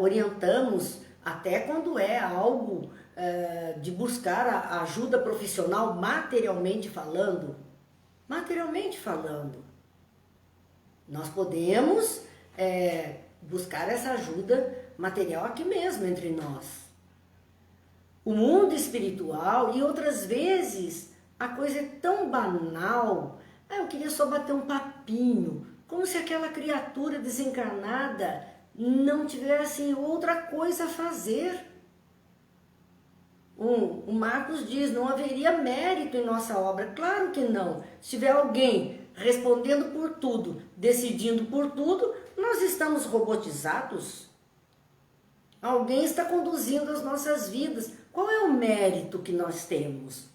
orientamos, até quando é algo de buscar a ajuda profissional materialmente falando. Materialmente falando. Nós podemos buscar essa ajuda material aqui mesmo, entre nós. O mundo espiritual, e outras vezes, a coisa é tão banal. Eu queria só bater um papinho, como se aquela criatura desencarnada não tivesse outra coisa a fazer. O Marcos diz, não haveria mérito em nossa obra. Claro que não. Se tiver alguém respondendo por tudo, decidindo por tudo, nós estamos robotizados. Alguém está conduzindo as nossas vidas. Qual é o mérito que nós temos?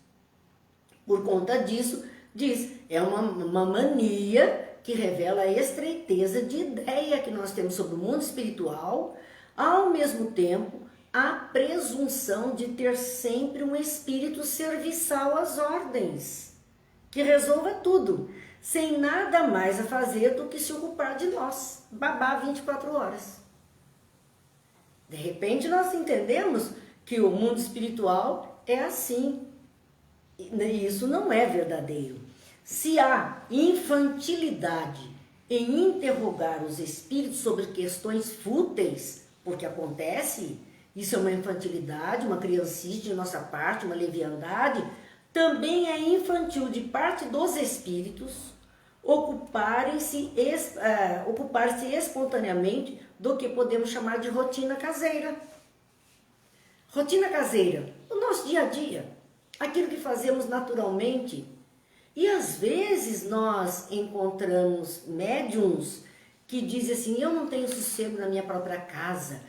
Por conta disso, diz, é uma mania que revela a estreiteza de ideia que nós temos sobre o mundo espiritual, ao mesmo tempo, a presunção de ter sempre um espírito serviçal às ordens, que resolva tudo, sem nada mais a fazer do que se ocupar de nós, babá 24 horas. De repente nós entendemos que o mundo espiritual é assim. E isso não é verdadeiro. Se há infantilidade em interrogar os espíritos sobre questões fúteis, porque acontece, isso é uma infantilidade, uma criancice de nossa parte, uma leviandade, também é infantil de parte dos espíritos ocuparem-se espontaneamente do que podemos chamar de rotina caseira. Rotina caseira, o nosso dia a dia, aquilo que fazemos naturalmente. E às vezes nós encontramos médiums que dizem assim, eu não tenho sossego na minha própria casa,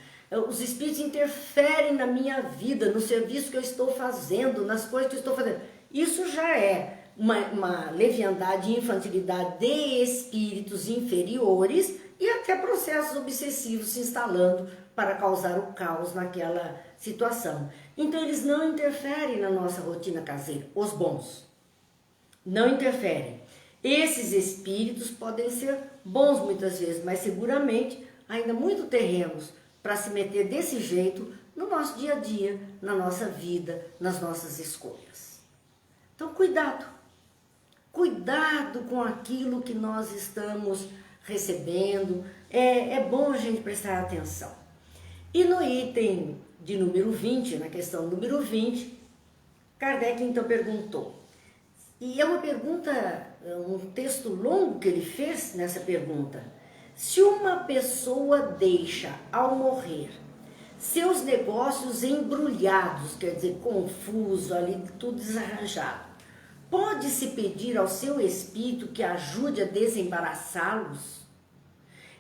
os espíritos interferem na minha vida, no serviço que eu estou fazendo, nas coisas que eu estou fazendo. Isso já é uma leviandade e infantilidade de espíritos inferiores e até processos obsessivos se instalando para causar o caos naquela situação. Então eles não interferem na nossa rotina caseira, os bons. Não interferem. Esses espíritos podem ser bons muitas vezes, mas seguramente ainda muito terrenos para se meter desse jeito no nosso dia a dia, na nossa vida, nas nossas escolhas. Então cuidado, cuidado com aquilo que nós estamos recebendo, é bom a gente prestar atenção. E no item de número 20, na questão número 20, Kardec então perguntou, e é uma pergunta, um texto longo que ele fez nessa pergunta. Se uma pessoa deixa, ao morrer, seus negócios embrulhados, quer dizer, confuso, ali tudo desarranjado, pode-se pedir ao seu espírito que ajude a desembaraçá-los?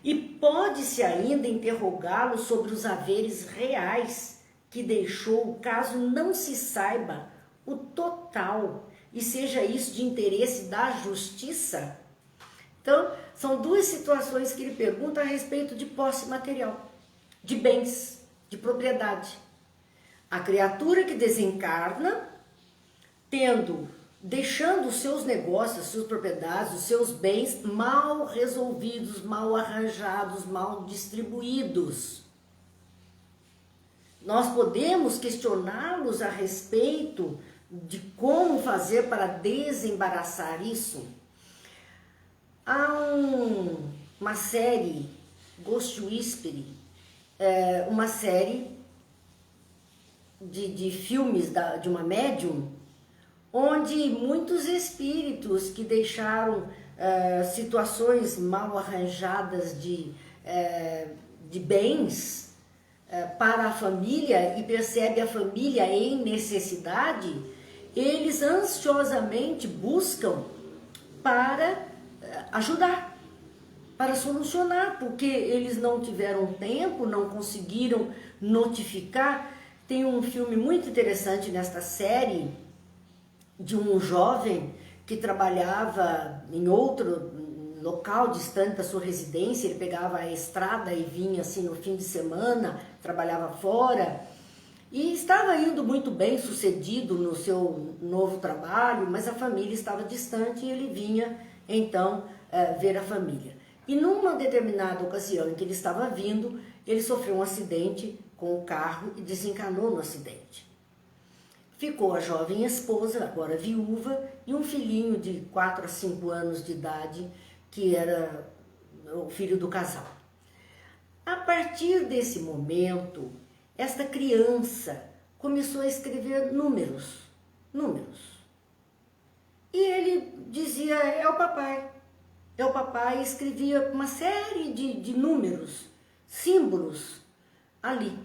E pode-se ainda interrogá-los sobre os haveres reais que deixou, caso não se saiba o total, e seja isso de interesse da justiça? Então, são duas situações que ele pergunta a respeito de posse material, de bens, de propriedade. A criatura que desencarna, deixando os seus negócios, as suas propriedades, os seus bens mal resolvidos, mal arranjados, mal distribuídos. Nós podemos questioná-los a respeito de como fazer para desembaraçar isso. Há uma série, Ghost Whisperer, uma série de filmes de uma médium, onde muitos espíritos que deixaram situações mal arranjadas de bens para a família e percebe a família em necessidade, eles ansiosamente buscam para ajudar, para solucionar, porque eles não tiveram tempo, não conseguiram notificar. Tem um filme muito interessante nesta série de um jovem que trabalhava em outro local distante da sua residência. Ele pegava a estrada e vinha assim no fim de semana, trabalhava fora e estava indo muito bem sucedido no seu novo trabalho, mas a família estava distante e ele vinha então ver a família. E numa determinada ocasião em que ele estava vindo, ele sofreu um acidente com o carro e desencarnou no acidente. Ficou a jovem esposa, agora viúva, e um filhinho de 4 a 5 anos de idade, que era o filho do casal. A partir desse momento, esta criança começou a escrever números. E ele dizia, é o papai, e escrevia uma série de números, símbolos ali.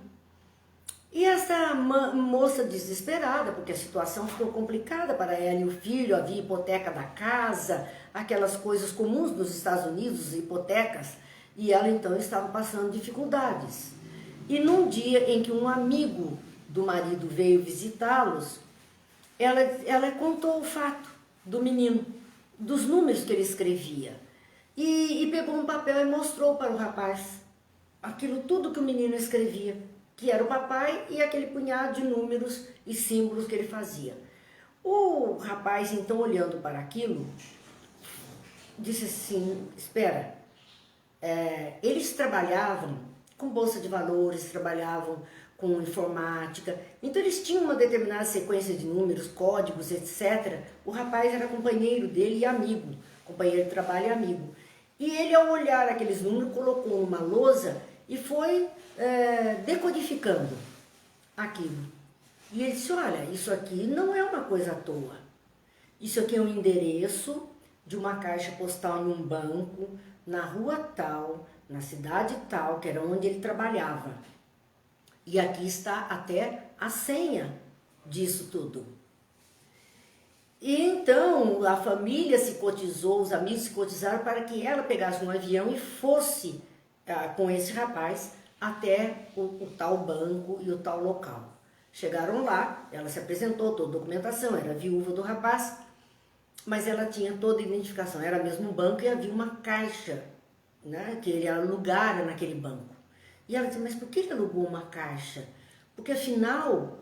E essa moça desesperada, porque a situação ficou complicada para ela e o filho, havia hipoteca da casa, aquelas coisas comuns nos Estados Unidos, hipotecas, e ela então estava passando dificuldades. E num dia em que um amigo do marido veio visitá-los, ela contou o fato do menino, dos números que ele escrevia, e pegou um papel e mostrou para o rapaz aquilo tudo que o menino escrevia, que era o papai e aquele punhado de números e símbolos que ele fazia. O rapaz, então, olhando para aquilo, disse assim, espera, eles trabalhavam com bolsa de valores, trabalhavam com informática. Então eles tinham uma determinada sequência de números, códigos, etc. O rapaz era companheiro dele e amigo, companheiro de trabalho e amigo. E ele, ao olhar aqueles números, colocou numa lousa e foi decodificando aquilo. E ele disse, olha, isso aqui não é uma coisa à toa. Isso aqui é um endereço de uma caixa postal num banco, na rua tal, na cidade tal, que era onde ele trabalhava. E aqui está até a senha disso tudo. E então a família se cotizou, os amigos se cotizaram para que ela pegasse um avião e fosse com esse rapaz até o tal banco e o tal local. Chegaram lá, ela se apresentou, toda a documentação, era viúva do rapaz, mas ela tinha toda a identificação, era mesmo um banco e havia uma caixa, né, que ele alugara naquele banco. E ela disse, mas por que ele alugou uma caixa? Porque afinal,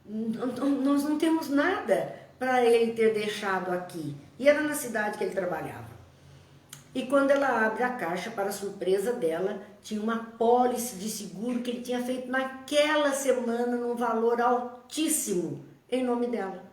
nós não temos nada para ele ter deixado aqui. E era na cidade que ele trabalhava. E quando ela abre a caixa, para a surpresa dela, tinha uma pólice de seguro que ele tinha feito naquela semana num valor altíssimo em nome dela.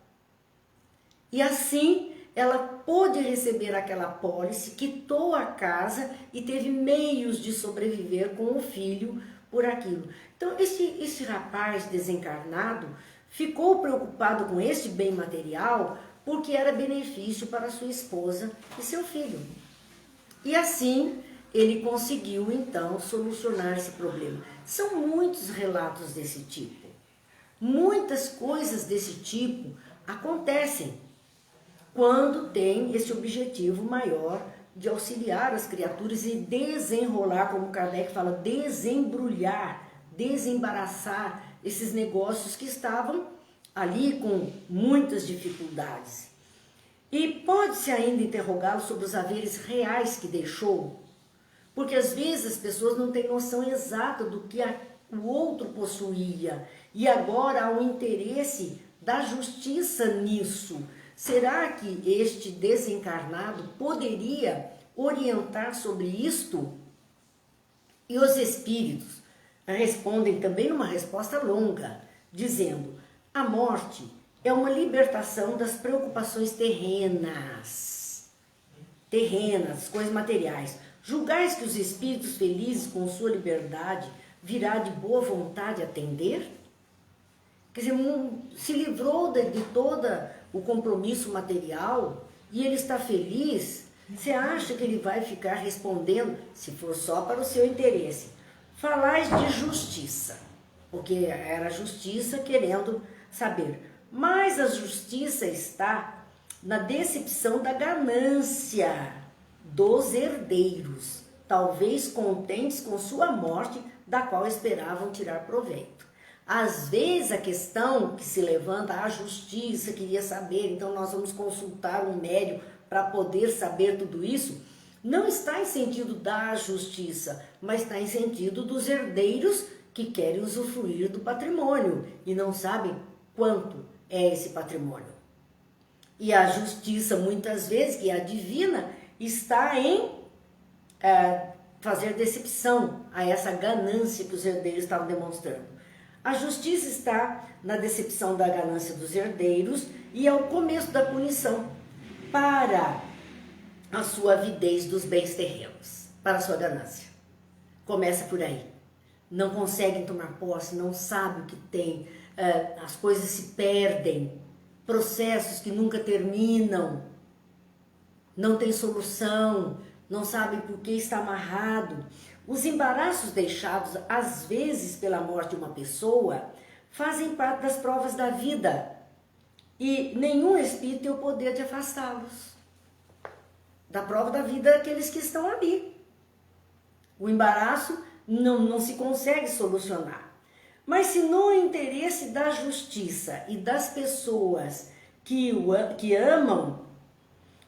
E assim ela pôde receber aquela pólice, quitou a casa e teve meios de sobreviver com o filho por aquilo. Então esse rapaz desencarnado ficou preocupado com este bem material porque era benefício para sua esposa e seu filho. E assim ele conseguiu então solucionar esse problema. São muitos relatos desse tipo. Muitas coisas desse tipo acontecem quando tem esse objetivo maior de auxiliar as criaturas e desenrolar, como Kardec fala, desembrulhar, desembaraçar esses negócios que estavam ali com muitas dificuldades. E pode-se ainda interrogá-lo sobre os haveres reais que deixou, porque às vezes as pessoas não têm noção exata do que o outro possuía e agora há um interesse da justiça nisso. Será que este desencarnado poderia orientar sobre isto? E os espíritos respondem também numa resposta longa, dizendo: a morte é uma libertação das preocupações terrenas, coisas materiais. Julgais que os espíritos felizes com sua liberdade virá de boa vontade atender? Quer dizer, se livrou de todo o compromisso material e ele está feliz. Você acha que ele vai ficar respondendo, se for só para o seu interesse? Falais de justiça, porque era a justiça querendo saber. Mas a justiça está na decepção da ganância dos herdeiros, talvez contentes com sua morte, da qual esperavam tirar proveito. Às vezes a questão que se levanta, a justiça queria saber, então nós vamos consultar um médium para poder saber tudo isso, não está em sentido da justiça, mas está em sentido dos herdeiros que querem usufruir do patrimônio e não sabem quanto é esse patrimônio. E a justiça, muitas vezes, que é a divina, está em fazer decepção a essa ganância que os herdeiros estavam demonstrando. A justiça está na decepção da ganância dos herdeiros e é o começo da punição para a sua avidez dos bens terrenos, para a sua ganância. Começa por aí. Não conseguem tomar posse, não sabem o que tem, as coisas se perdem, processos que nunca terminam, não tem solução, não sabem por que está amarrado. Os embaraços deixados, às vezes, pela morte de uma pessoa, fazem parte das provas da vida e nenhum espírito tem o poder de afastá-los da prova da vida daqueles que estão ali. O embaraço não se consegue solucionar. Mas se no interesse da justiça e das pessoas que amam,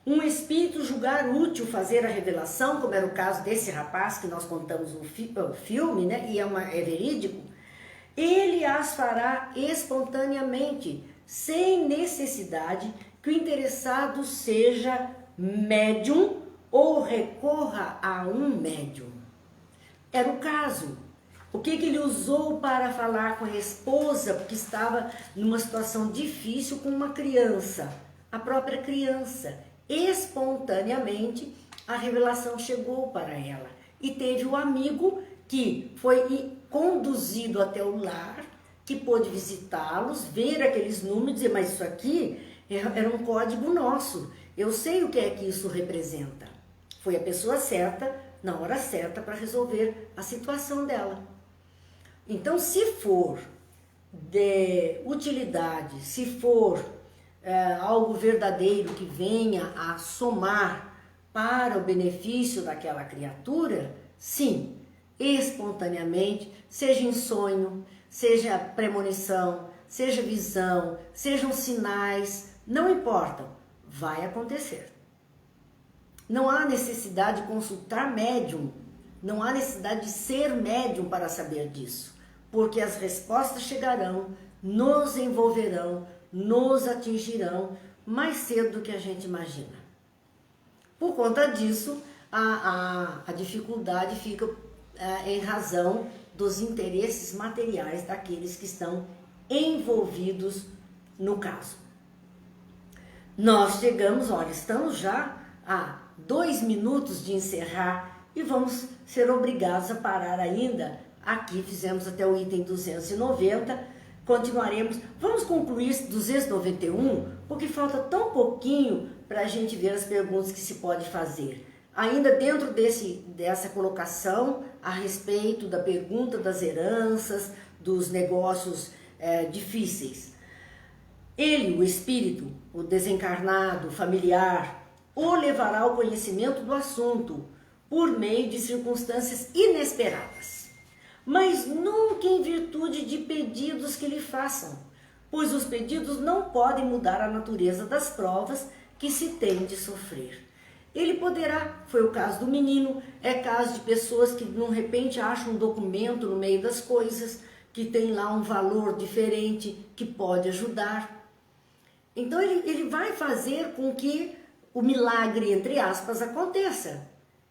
um espírito julgar útil fazer a revelação, como era o caso desse rapaz que nós contamos no filme, né, e é verídico, ele as fará espontaneamente, sem necessidade que o interessado seja médium ou recorra a um médium. era o caso. O que ele usou para falar com a esposa, porque estava numa situação difícil com uma criança, a própria criança. Espontaneamente, a revelação chegou para ela. E teve o amigo que foi conduzido até o lar, que pôde visitá-los, ver aqueles números e dizer, mas isso aqui era um código nosso. Eu sei o que é que isso representa. Foi a pessoa certa, na hora certa, para resolver a situação dela. Então, se for de utilidade, se for algo verdadeiro que venha a somar para o benefício daquela criatura, sim, espontaneamente, seja em sonho, seja premonição, seja visão, sejam sinais, não importam, vai acontecer. Não há necessidade de consultar médium, não há necessidade de ser médium para saber disso, porque as respostas chegarão, nos envolverão, nos atingirão mais cedo do que a gente imagina. Por conta disso, a dificuldade fica em razão dos interesses materiais daqueles que estão envolvidos no caso. Nós chegamos, olha, estamos já a 2 minutos de encerrar e vamos ser obrigados a parar ainda. Aqui fizemos até o item 290, continuaremos. Vamos concluir 291, porque falta tão pouquinho para a gente ver as perguntas que se pode fazer. Ainda dentro dessa colocação a respeito da pergunta das heranças, dos negócios difíceis. Ele, o espírito, o desencarnado, o familiar, o levará ao conhecimento do assunto por meio de circunstâncias inesperadas, mas nunca em virtude de pedidos que lhe façam, pois os pedidos não podem mudar a natureza das provas que se tem de sofrer. Ele poderá, foi o caso do menino, é caso de pessoas que de repente acham um documento no meio das coisas, que tem lá um valor diferente, que pode ajudar. Então ele vai fazer com que o milagre, entre aspas, aconteça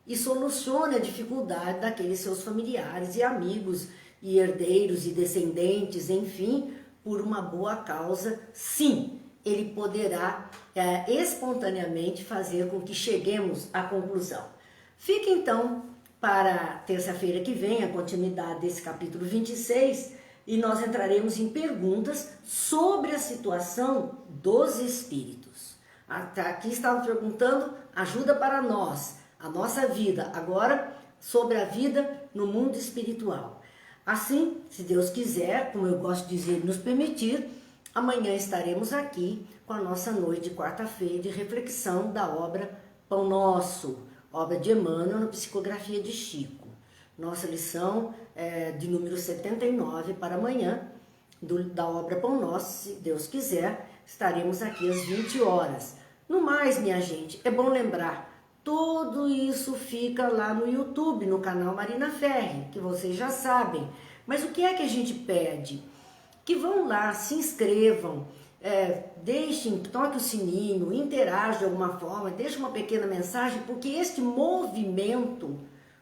e solucione a dificuldade daqueles seus familiares e amigos e herdeiros e descendentes, enfim, por uma boa causa. Sim, ele poderá espontaneamente fazer com que cheguemos à conclusão. Fique então para terça-feira que vem a continuidade desse capítulo 26 e nós entraremos em perguntas sobre a situação dos espíritos. Aqui estavam perguntando ajuda para nós, a nossa vida, agora sobre a vida no mundo espiritual. Assim, se Deus quiser, como eu gosto de dizer, nos permitir, amanhã estaremos aqui com a nossa noite de quarta-feira de reflexão da obra Pão Nosso, obra de Emmanuel na Psicografia de Chico. Nossa lição de número 79 para amanhã, da obra Pão Nosso, se Deus quiser, estaremos aqui às 20 horas. No mais, minha gente, é bom lembrar, tudo isso fica lá no YouTube, no canal Marina Ferri, que vocês já sabem. Mas o que é que a gente pede? Que vão lá, se inscrevam, deixem, toquem o sininho, interajam de alguma forma, deixem uma pequena mensagem, porque este movimento,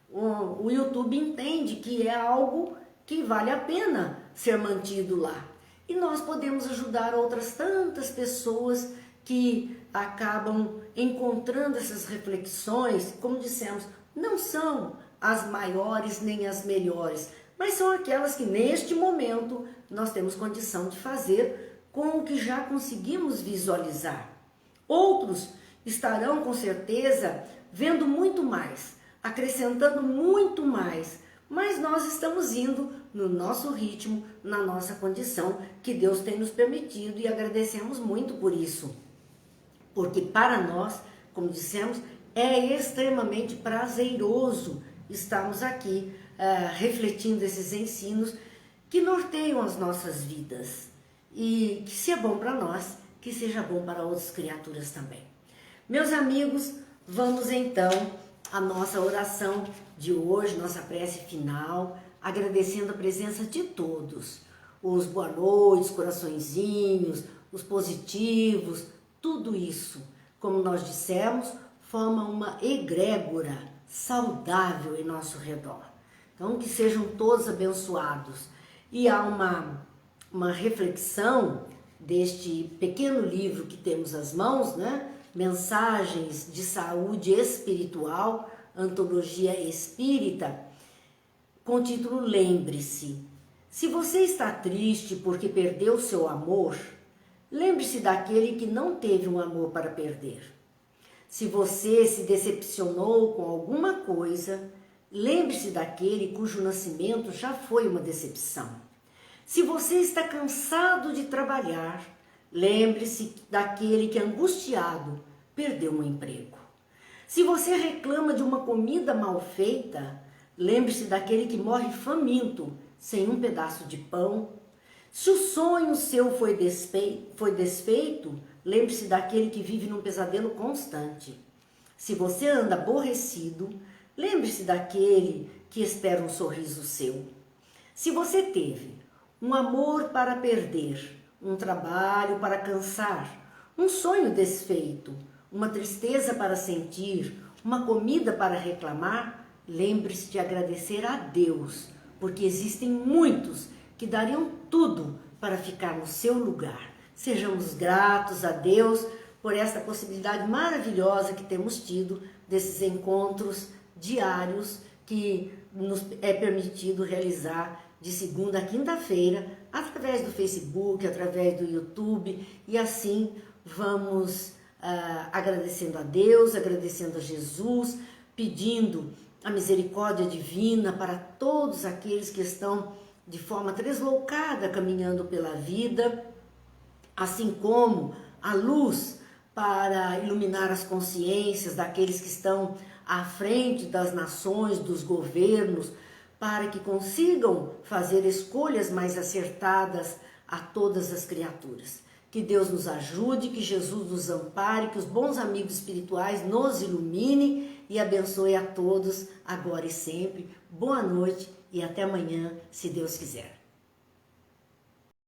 o YouTube entende que é algo que vale a pena ser mantido lá. E nós podemos ajudar outras tantas pessoas que acabam encontrando essas reflexões, como dissemos, não são as maiores nem as melhores, mas são aquelas que neste momento nós temos condição de fazer com o que já conseguimos visualizar. Outros estarão com certeza vendo muito mais, acrescentando muito mais, mas nós estamos indo no nosso ritmo, na nossa condição que Deus tem nos permitido e agradecemos muito por isso. Porque para nós, como dissemos, é extremamente prazeroso estarmos aqui refletindo esses ensinos que norteiam as nossas vidas. E que se é bom para nós, que seja bom para outras criaturas também. Meus amigos, vamos então à nossa oração de hoje, nossa prece final, agradecendo a presença de todos. Os boa noites, coraçõezinhos, os positivos, tudo isso, como nós dissemos, forma uma egrégora saudável em nosso redor. Então, que sejam todos abençoados. E há uma reflexão deste pequeno livro que temos às mãos, né? Mensagens de Saúde Espiritual, Antologia Espírita, com o título Lembre-se. Se você está triste porque perdeu seu amor, lembre-se daquele que não teve um amor para perder. Se você se decepcionou com alguma coisa, lembre-se daquele cujo nascimento já foi uma decepção. Se você está cansado de trabalhar, lembre-se daquele que, angustiado, perdeu um emprego. Se você reclama de uma comida mal feita, lembre-se daquele que morre faminto, sem um pedaço de pão. Se o sonho seu foi desfeito, lembre-se daquele que vive num pesadelo constante. Se você anda aborrecido, lembre-se daquele que espera um sorriso seu. Se você teve um amor para perder, um trabalho para cansar, um sonho desfeito, uma tristeza para sentir, uma comida para reclamar, lembre-se de agradecer a Deus, porque existem muitos que dariam tudo para ficar no seu lugar. Sejamos gratos a Deus por esta possibilidade maravilhosa que temos tido desses encontros diários que nos é permitido realizar de segunda a quinta-feira, através do Facebook, através do YouTube, e assim vamos agradecendo a Deus, agradecendo a Jesus, pedindo a misericórdia divina para todos aqueles que estão de forma deslocada caminhando pela vida, assim como a luz para iluminar as consciências daqueles que estão à frente das nações, dos governos, para que consigam fazer escolhas mais acertadas a todas as criaturas. Que Deus nos ajude, que Jesus nos ampare, que os bons amigos espirituais nos iluminem e abençoe a todos, agora e sempre. Boa noite e até amanhã, se Deus quiser.